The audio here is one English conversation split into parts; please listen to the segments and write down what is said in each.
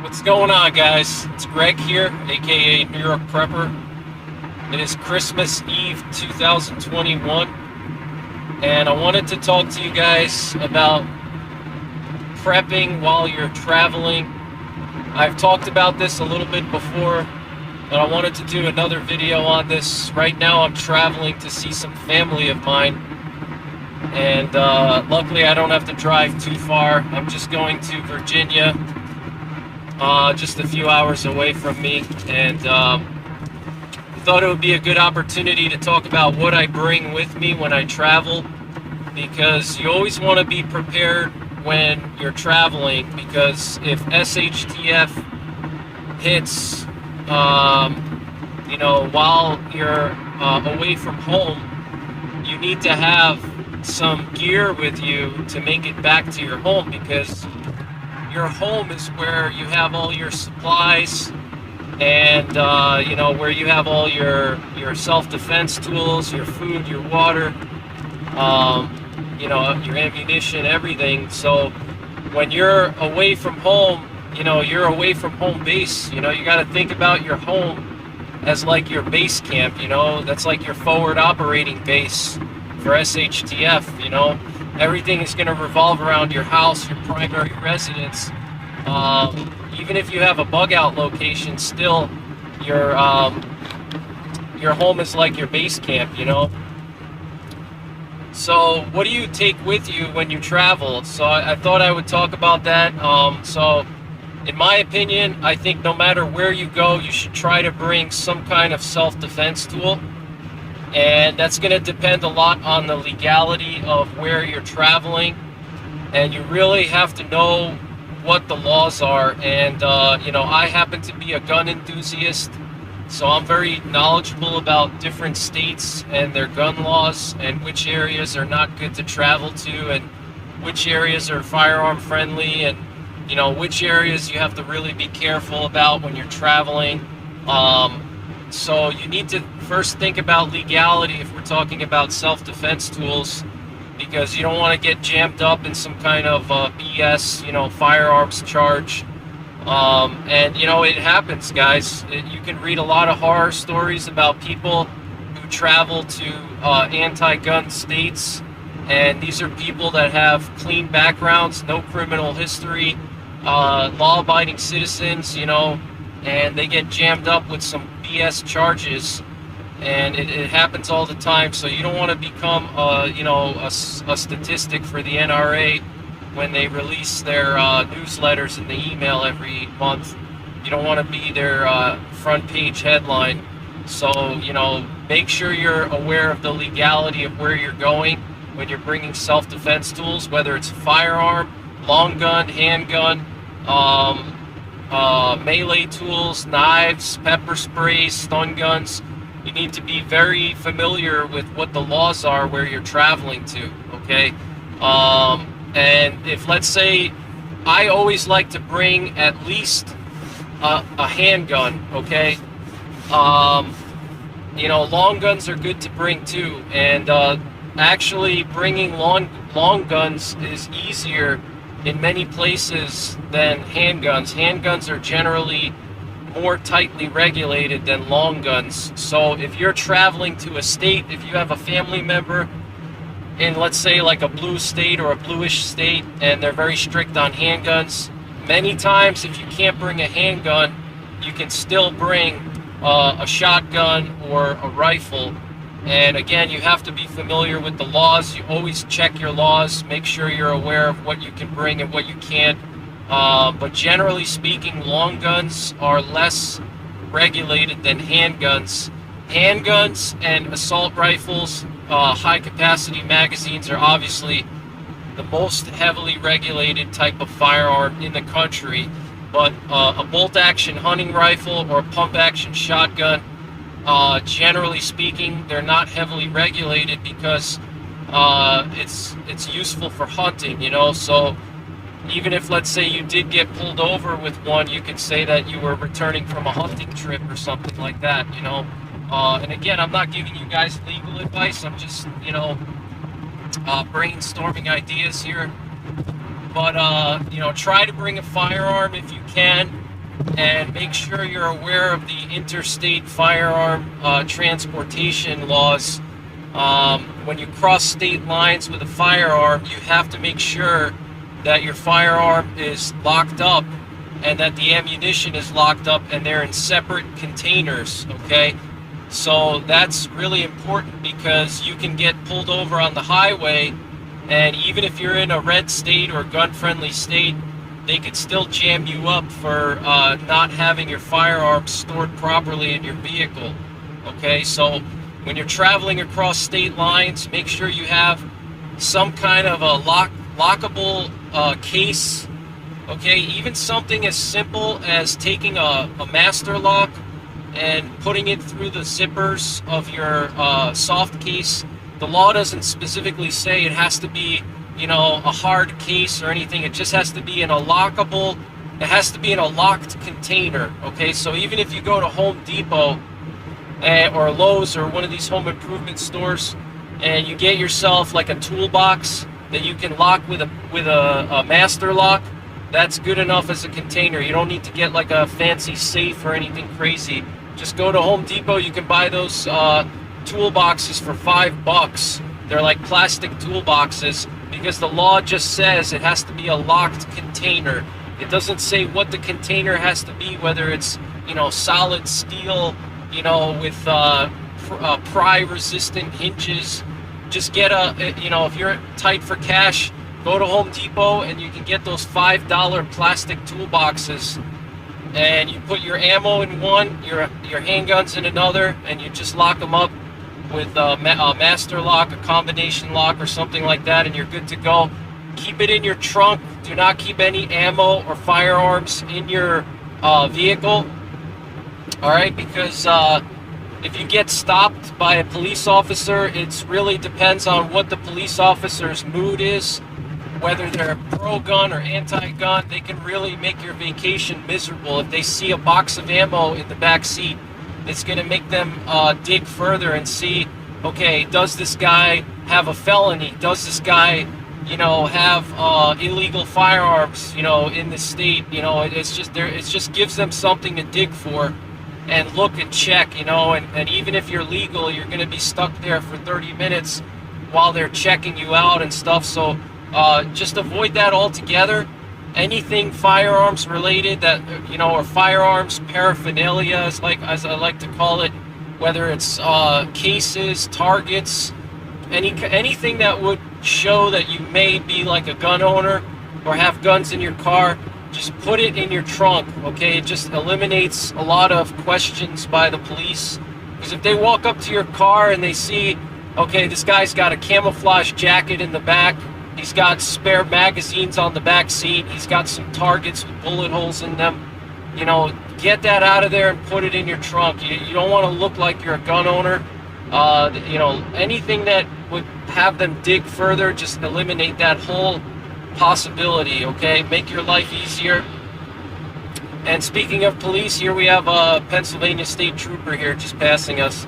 What's going on, guys? It's Greg here, aka NYPrepper. It is Christmas Eve 2021, and I wanted to talk to you guys about prepping while you're traveling. I've talked about this a little bit before, but I wanted to do another video on this. Right now I'm traveling to see some family of mine, and luckily I don't have to drive too far. I'm just going to Virginia, just a few hours away from me, and thought it would be a good opportunity to talk about what I bring with me when I travel, because you always want to be prepared when you're traveling, because if SHTF hits, while you're away from home, you need to have some gear with you to make it back to your home, because your home is where you have all your supplies and where you have all your self-defense tools, your food, your water, your ammunition, everything. So when you're away from home, you're away from home base. You got to think about your home as like your base camp. That's like your forward operating base for SHTF. Everything is going to revolve around your house, your primary residence. Even if you have a bug out location, still your home is like your base camp. So what do you take with you when you travel? So I thought I would talk about that. So in my opinion, I think no matter where you go, you should try to bring some kind of self-defense tool. And that's going to depend a lot on the legality of where you're traveling, and you really have to know what the laws are. And I happen to be a gun enthusiast, so I'm very knowledgeable about different states and their gun laws, and which areas are not good to travel to, and which areas are firearm friendly, and which areas you have to really be careful about when you're traveling. So you need to first think about legality if we're talking about self-defense tools, because you don't want to get jammed up in some kind of BS, firearms charge. And it happens, guys. You can read a lot of horror stories about people who travel to anti-gun states, and these are people that have clean backgrounds, no criminal history, law-abiding citizens, and they get jammed up with some BS charges, and it happens all the time. So you don't want to become a statistic for the NRA when they release their newsletters and the email every month. You don't want to be their front page headline. So make sure you're aware of the legality of where you're going when you're bringing self-defense tools, whether it's a firearm, long gun, handgun, melee tools, knives, pepper sprays, stun guns. You need to be very familiar with what the laws are where you're traveling to, okay? And if, let's say, I always like to bring at least a handgun, okay? Long guns are good to bring too, and actually bringing long guns is easier in many places than handguns. Handguns are generally more tightly regulated than long guns. So if you're traveling to a state, if you have a family member in, let's say, like a blue state or a bluish state, and they're very strict on handguns, many times if you can't bring a handgun, you can still bring a shotgun or a rifle. And again, you have to be familiar with the laws. You always check your laws, make sure you're aware of what you can bring and what you can't. But generally speaking, long guns are less regulated than handguns. Handguns and assault rifles, high capacity magazines, are obviously the most heavily regulated type of firearm in the country. But a bolt action hunting rifle or a pump action shotgun, generally speaking, they're not heavily regulated, because it's useful for hunting, so even if, let's say, you did get pulled over with one, you could say that you were returning from a hunting trip or something like that. And again, I'm not giving you guys legal advice, I'm just brainstorming ideas here. But try to bring a firearm if you can. and make sure you're aware of the interstate firearm transportation laws. When you cross state lines with a firearm, you have to make sure that your firearm is locked up and that the ammunition is locked up and they're in separate containers, okay? So that's really important because you can get pulled over on the highway, and even if you're in a red state or gun-friendly state, they could still jam you up for not having your firearm stored properly in your vehicle, okay? So when you're traveling across state lines, make sure you have some kind of a lockable case, okay? Even something as simple as taking a master lock and putting it through the zippers of your soft case. The law doesn't specifically say it has to be, you know, a hard case or anything. It just has to be in a lockable, it has to be in a locked container, okay? So even if you go to Home Depot or Lowe's or one of these home improvement stores and you get yourself like a toolbox that you can lock with a master lock, that's good enough as a container. You don't need to get like a fancy safe or anything crazy. Just go to Home Depot. You can buy those toolboxes for $5. They're like plastic toolboxes because the law just says it has to be a locked container. It doesn't say what the container has to be, whether it's, you know, solid steel, you know, with pry-resistant hinges. Just get a, you know, if you're tight for cash, go to Home Depot and you can get those $5 plastic toolboxes, and you put your ammo in one, your handguns in another, and you just lock them up with a master lock, a combination lock or something like that, and you're good to go. Keep it in your trunk. Do not keep any ammo or firearms in your vehicle, all right? Because if you get stopped by a police officer, it really depends on what the police officer's mood is. Whether they're pro-gun or anti-gun, they can really make your vacation miserable. If they see a box of ammo in the back seat, it's going to make them dig further and see, okay, does this guy have a felony? Does this guy, you know, have illegal firearms, you know, in the state? You know, it just gives them something to dig for and look and check, you know, and even if you're legal, you're going to be stuck there for 30 minutes while they're checking you out and stuff. So just avoid that altogether. Anything firearms related that, you know, or firearms paraphernalia, as I like to call it, whether it's cases, targets, anything that would show that you may be like a gun owner or have guns in your car, just put it in your trunk, okay? It just eliminates a lot of questions by the police. Because if they walk up to your car and they see, okay, this guy's got a camouflage jacket in the back, he's got spare magazines on the back seat, he's got some targets with bullet holes in them, you know, get that out of there and put it in your trunk. You don't want to look like you're a gun owner. You know, anything that would have them dig further, just eliminate that whole possibility, okay? Make your life easier. And speaking of police, here we have a Pennsylvania State Trooper here just passing us.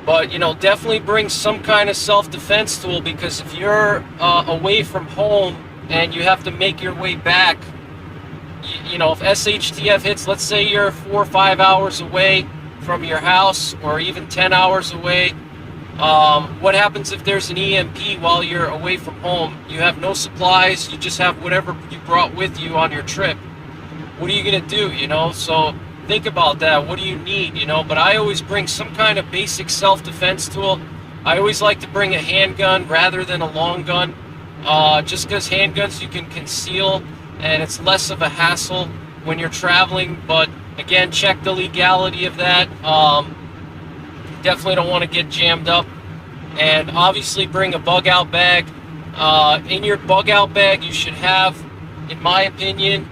But, you know, definitely bring some kind of self-defense tool, because if you're away from home and you have to make your way back, you know, if SHTF hits, let's say you're 4 or 5 hours away from your house, or even 10 hours away, what happens if there's an EMP while you're away from home? You have no supplies, you just have whatever you brought with you on your trip. What are you going to do, you know? So think about that. What do you need, you know? But I always bring some kind of basic self-defense tool. I always like to bring a handgun rather than a long gun, just because handguns you can conceal and it's less of a hassle when you're traveling. But again, check the legality of that. Definitely don't want to get jammed up. And obviously bring a bug out bag. In your bug out bag you should have, in my opinion,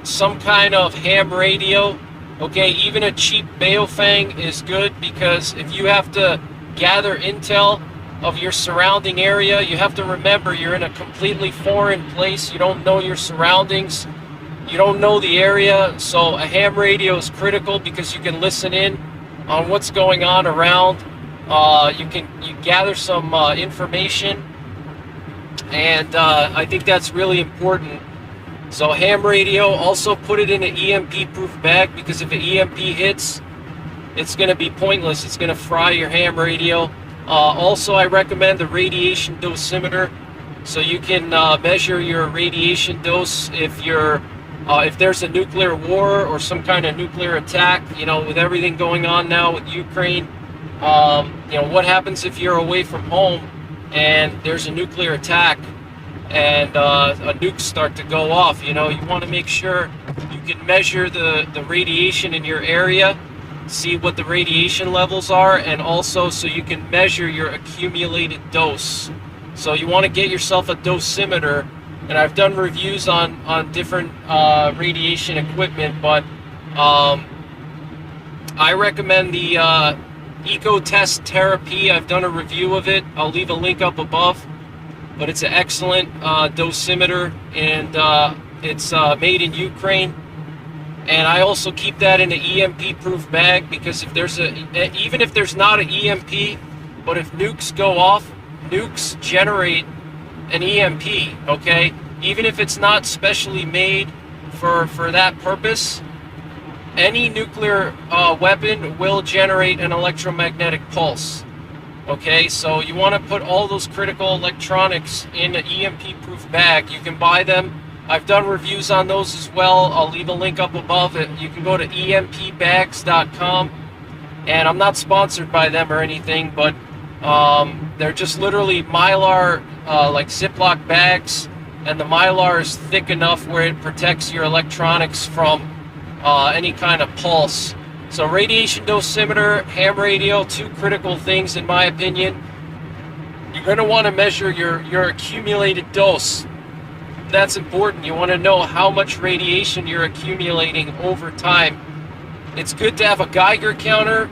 some kind of ham radio. Okay, even a cheap Baofeng is good, because if you have to gather intel of your surrounding area, you have to remember you're in a completely foreign place. You don't know your surroundings, you don't know the area. So a ham radio is critical, because you can listen in on what's going on around. You gather some information, and I think that's really important. So ham radio, also put it in an EMP-proof bag, because if an EMP hits, it's going to be pointless. It's going to fry your ham radio. Also, I recommend the radiation dosimeter, so you can measure your radiation dose if there's a nuclear war or some kind of nuclear attack. You know, with everything going on now with Ukraine, you know, what happens if you're away from home and there's a nuclear attack and nukes start to go off? You know, you want to make sure you can measure the radiation in your area, see what the radiation levels are, and also so you can measure your accumulated dose. So you want to get yourself a dosimeter, and I've done reviews on different radiation equipment, but I recommend the EcoTest Therapy. I've done a review of it. I'll leave a link up above. But it's an excellent dosimeter, and it's made in Ukraine. And I also keep that in an EMP-proof bag, because if there's even if there's not an EMP, but if nukes go off, nukes generate an EMP. Okay, even if it's not specially made for that purpose, any nuclear weapon will generate an electromagnetic pulse. Okay, so you want to put all those critical electronics in an EMP-proof bag. You can buy them. I've done reviews on those as well. I'll leave a link up above it. You can go to empbags.com, and I'm not sponsored by them or anything, but they're just literally Mylar, like Ziploc bags, and the Mylar is thick enough where it protects your electronics from any kind of pulse. So radiation dosimeter, ham radio, two critical things in my opinion. You're going to want to measure your accumulated dose. That's important. You want to know how much radiation you're accumulating over time. It's good to have a Geiger counter,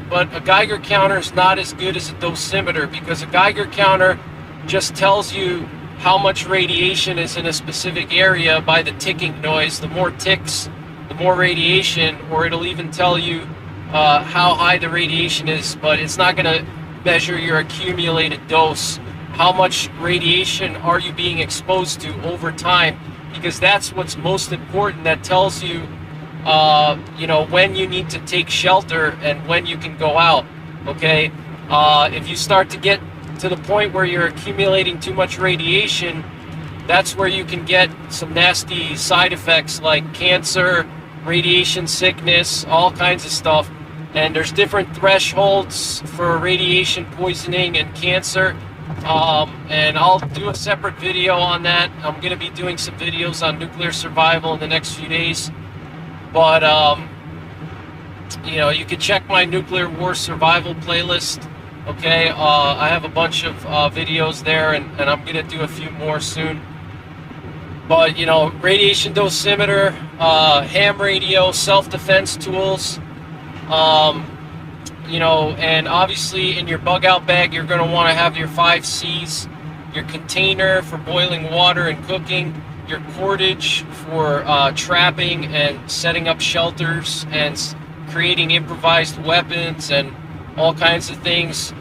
but a Geiger counter is not as good as a dosimeter, because a Geiger counter just tells you how much radiation is in a specific area by the ticking noise. The more ticks, the more radiation, or it'll even tell you how high the radiation is, but it's not going to measure your accumulated dose. How much radiation are you being exposed to over time? Because that's what's most important. That tells you, you know, when you need to take shelter and when you can go out. Okay, if you start to get to the point where you're accumulating too much radiation, that's where you can get some nasty side effects like cancer, radiation sickness, all kinds of stuff. And there's different thresholds for radiation poisoning and cancer. And I'll do a separate video on that. I'm going to be doing some videos on nuclear survival in the next few days. But, you know, you can check my nuclear war survival playlist. Okay, I have a bunch of videos there, and I'm going to do a few more soon. But, you know, radiation dosimeter, ham radio, self-defense tools, you know, and obviously in your bug out bag, you're going to want to have your 5 C's, your container for boiling water and cooking, your cordage for trapping and setting up shelters and creating improvised weapons and all kinds of things.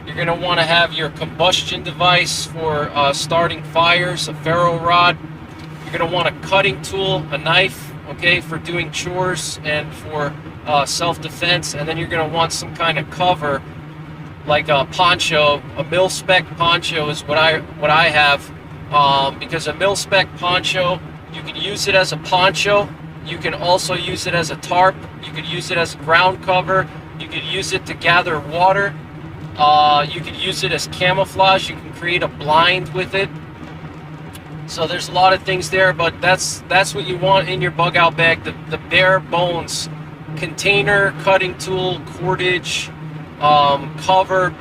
You're going to want to have your combustion device for starting fires, a ferro rod. You're going to want a cutting tool, a knife, okay, for doing chores and for self-defense. And then you're going to want some kind of cover, like a poncho. A mil-spec poncho is what I have, because a mil-spec poncho, you can use it as a poncho. You can also use it as a tarp. You could use it as a ground cover. You could use it to gather water. You could use it as camouflage. You can create a blind with it. So there's a lot of things there, but that's what you want in your bug out bag, the bare bones: container, cutting tool, cordage, cover,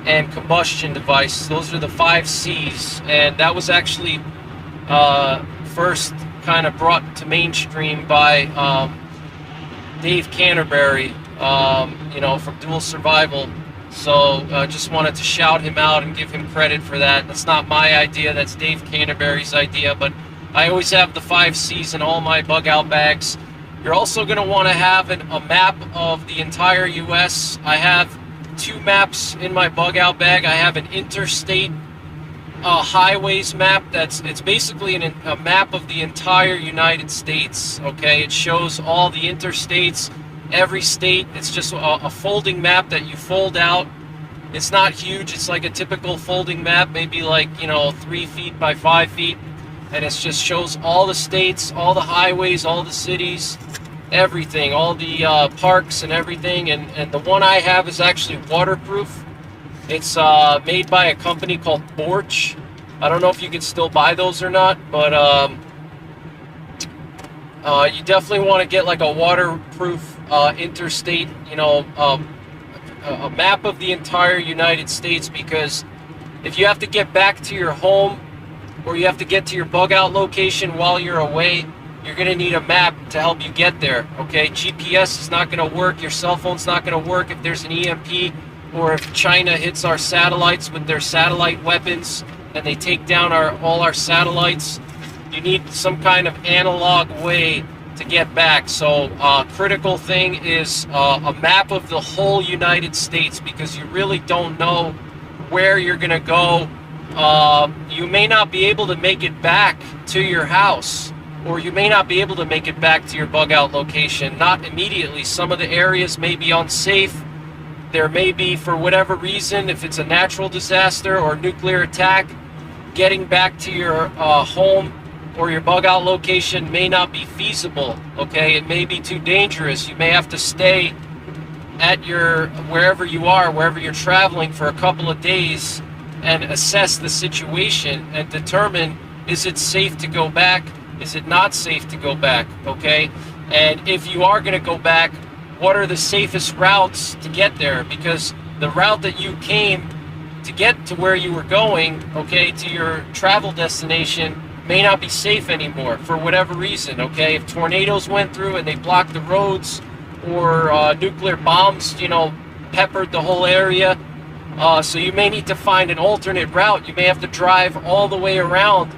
and combustion device. Those are the 5 C's, and that was actually first kind of brought to mainstream by Dave Canterbury, you know, from Dual Survival. So just wanted to shout him out and give him credit for that. That's not my idea, that's Dave Canterbury's idea, but I always have the 5 C's in all my bug out bags. You're also going to want to have a map of the entire US. I have 2 maps in my bug out bag. I have an interstate highways map. It's basically a map of the entire United States. Okay, it shows all the interstates, every state. It's just a folding map that you fold out. It's not huge. It's like a typical folding map, maybe like 3 feet by 5 feet, and it just shows all the states, all the highways, all the cities, everything, all the parks and everything. And the one I have is actually waterproof. It's made by a company called Borch. I don't know if you can still buy those or not, but you definitely want to get like a waterproof interstate, a map of the entire United States, because if you have to get back to your home or you have to get to your bug out location while you're away, you're going to need a map to help you get there. Okay, GPS is not going to work, your cell phone's not going to work if there's an EMP, or if China hits our satellites with their satellite weapons and they take down all our satellites. You need some kind of analog way to get back. So critical thing is a map of the whole United States, because you really don't know where you're gonna go. You may not be able to make it back to your house, or you may not be able to make it back to your bug out location, not immediately. Some of the areas may be unsafe. There may be, for whatever reason, if it's a natural disaster or nuclear attack, getting back to your home or your bug out location may not be feasible. Okay, it may be too dangerous. You may have to stay at wherever you are, wherever you're traveling, for a couple of days and assess the situation and determine, is it safe to go back? Is it not safe to go back? Okay, and if you are going to go back, what are the safest routes to get there? Because the route that you came to get to where you were going, okay, to your travel destination, may not be safe anymore for whatever reason. Okay, if tornadoes went through and they blocked the roads, or nuclear bombs, peppered the whole area, so you may need to find an alternate route. You may have to drive all the way around,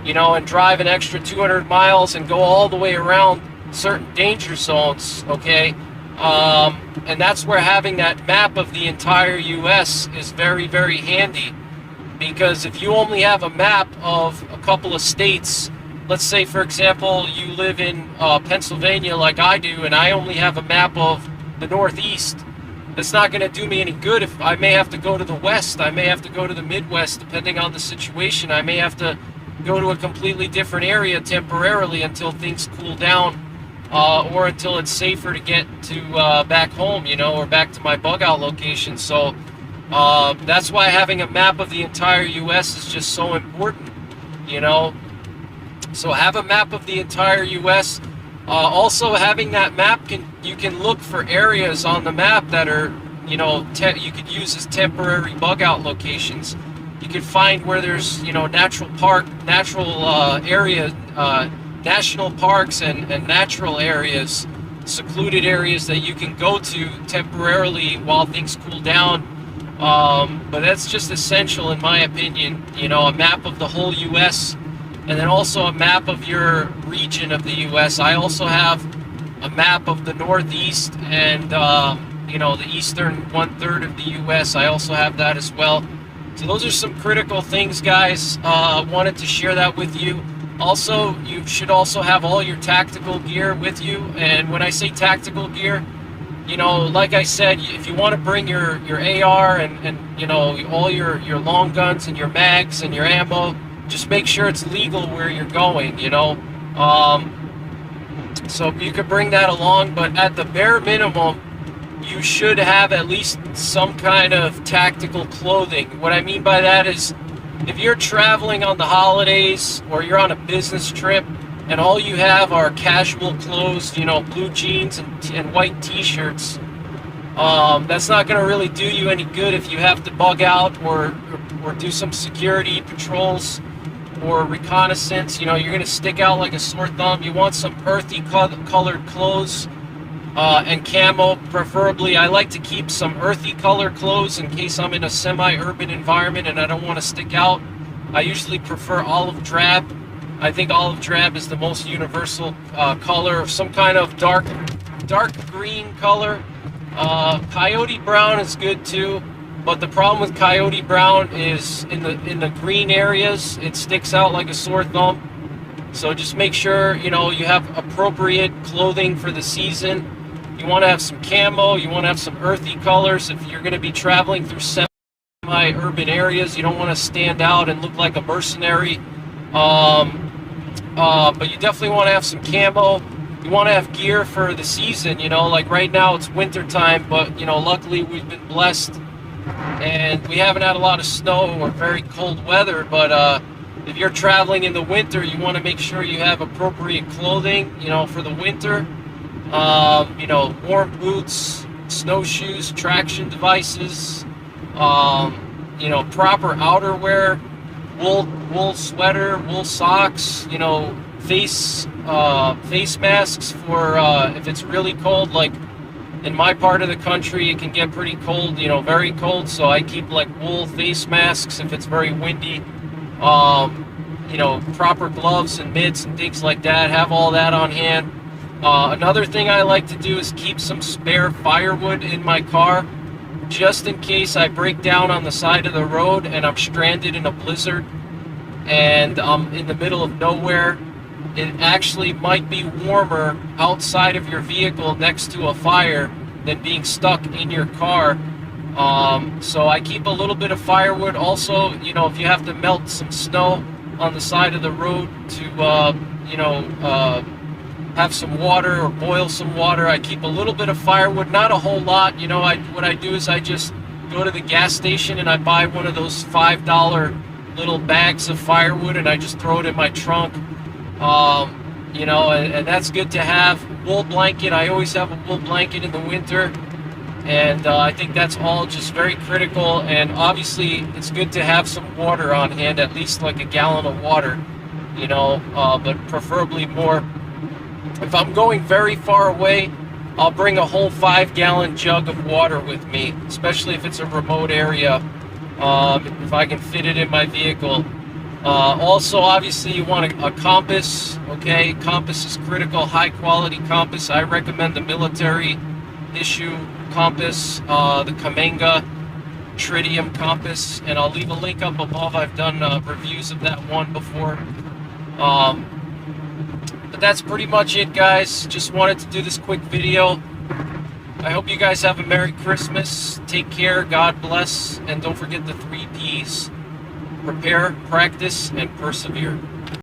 and drive an extra 200 miles and go all the way around certain danger zones. Okay, and that's where having that map of the entire U.S. is very, very handy. Because if you only have a map of a couple of states, let's say, for example, you live in Pennsylvania like I do, and I only have a map of the Northeast, it's not going to do me any good. If I may have to go to the West, I may have to go to the Midwest, depending on the situation. I may have to go to a completely different area temporarily until things cool down, or until it's safer to get to back home, or back to my bug out location. So that's why having a map of the entire U.S. is just so important, So have a map of the entire U.S. Also, having that map, you can look for areas on the map that are, you could use as temporary bug out locations. You can find where there's, national parks and natural areas, secluded areas that you can go to temporarily while things cool down. But that's just essential, in my opinion, a map of the whole U.S. and then also a map of your region of the U.S. I also have a map of the Northeast and, the eastern 1/3 of the U.S. I also have that as well. So those are some critical things, guys. Wanted to share that with you. Also, you should also have all your tactical gear with you. And when I say tactical gear, like I said, if you want to bring your AR and all your long guns and your mags and your ammo, just make sure it's legal where you're going, so you could bring that along, but at the bare minimum, you should have at least some kind of tactical clothing. What I mean by that is, if you're traveling on the holidays or you're on a business trip and all you have are casual clothes, blue jeans and white t-shirts, that's not going to really do you any good if you have to bug out or do some security patrols or reconnaissance. You're going to stick out like a sore thumb. You want some earthy colored clothes and camo, preferably. I like to keep some earthy colored clothes in case I'm in a semi-urban environment and I don't want to stick out. I usually prefer olive drab. I think olive drab is the most universal color, some kind of dark green color. Coyote brown is good too. But the problem with coyote brown is in the green areas, it sticks out like a sore thumb. So just make sure, you know, you have appropriate clothing for the season. You want to have some camo, you want to have some earthy colors. If you're going to be traveling through semi-urban areas, you don't want to stand out and look like a mercenary. But you definitely want to have some camo. You want to have gear for the season, you know, like right now it's winter time, but, you know, luckily we've been blessed and we haven't had a lot of snow or very cold weather. But if you're traveling in the winter, you want to make sure you have appropriate clothing, you know, for the winter. You know, warm boots, snowshoes, traction devices, you know, proper outerwear, wool sweater, wool socks, you know, face masks for if it's really cold. Like in my part of the country, it can get pretty cold, you know, very cold. So I keep like wool face masks if it's very windy. You know, proper gloves and mitts and things like that. Have all that on hand. Another thing I like to do is keep some spare firewood in my car, just in case I break down on the side of the road and I'm stranded in a blizzard and I'm in the middle of nowhere. It actually might be warmer outside of your vehicle next to a fire than being stuck in your car. So I keep a little bit of firewood. Also, you know, if you have to melt some snow on the side of the road to, you know, have some water or boil some water, I keep a little bit of firewood, not a whole lot. You know, what I do is I just go to the gas station and I buy one of those $5 little bags of firewood and I just throw it in my trunk. You know, and that's good to have. Wool blanket, I always have a wool blanket in the winter. And I think that's all just very critical. And obviously, it's good to have some water on hand, at least like a gallon of water, you know, but preferably more. If I'm going very far away, I'll bring a whole 5-gallon jug of water with me, especially if it's a remote area, if I can fit it in my vehicle. Also, obviously, you want a compass, okay? Compass is critical, high-quality compass. I recommend the military issue compass, the Kamanga tritium compass, and I'll leave a link up above. I've done reviews of that one before. But that's pretty much it, guys. Just wanted to do this quick video. I hope you guys have a Merry Christmas. Take care, God bless, and don't forget the 3 Ps. Prepare, practice, and persevere.